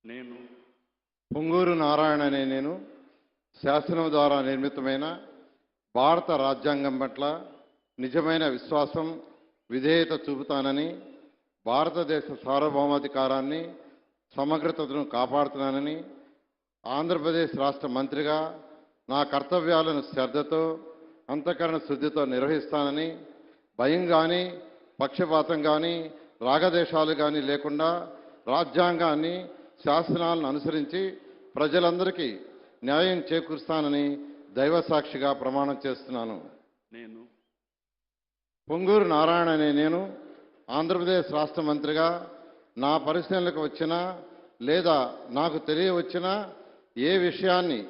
నేను పొంగూరు నారాయణ అనే నేను శాసనం ద్వారా నిర్మితమైన భారత రాజ్యాంగం పట్ల నిజమైన విశ్వాసం, విధేయత చూపుతానని, భారతదేశ సార్వభౌమాధికారాన్ని, సమగ్రతను కాపాడుతానని, ఆంధ్రప్రదేశ్ రాష్ట్ర మంత్రిగా నా కర్తవ్యాలను శ్రద్ధతో, అంతఃకరణ శుద్ధితో నిర్వహిస్తానని, భయం కానీ, పక్షపాతం కానీ, రాగదేశాలు కానీ లేకుండా రాజ్యాంగాన్ని, శాసనాలను అనుసరించి ప్రజలందరికీ న్యాయం చేకూరుస్తానని దైవసాక్షిగా ప్రమాణం చేస్తున్నాను. నేను పొంగూరు నారాయణ అనే నేను ఆంధ్రప్రదేశ్ రాష్ట్ర మంత్రిగా నా పరిశీలనకు వచ్చినా లేదా నాకు తెలియవచ్చినా ఏ విషయాన్ని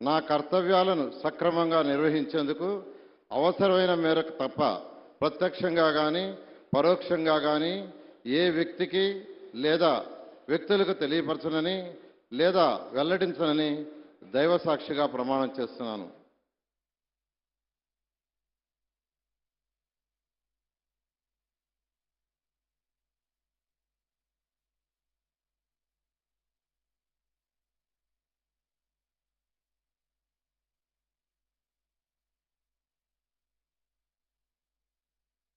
నా కర్తవ్యాలను సక్రమంగా నిర్వహించేందుకు అవసరమైన మేరకు తప్ప ప్రత్యక్షంగా కానీ పరోక్షంగా కానీ ఏ వ్యక్తికి లేదా వ్యక్తులకు తెలియపరచనని లేదా వెల్లడించనని దైవసాక్షిగా ప్రమాణం చేస్తున్నాను.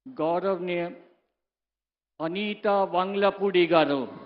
గౌరవనీయ అనితా వంగ్లపూడి గారు.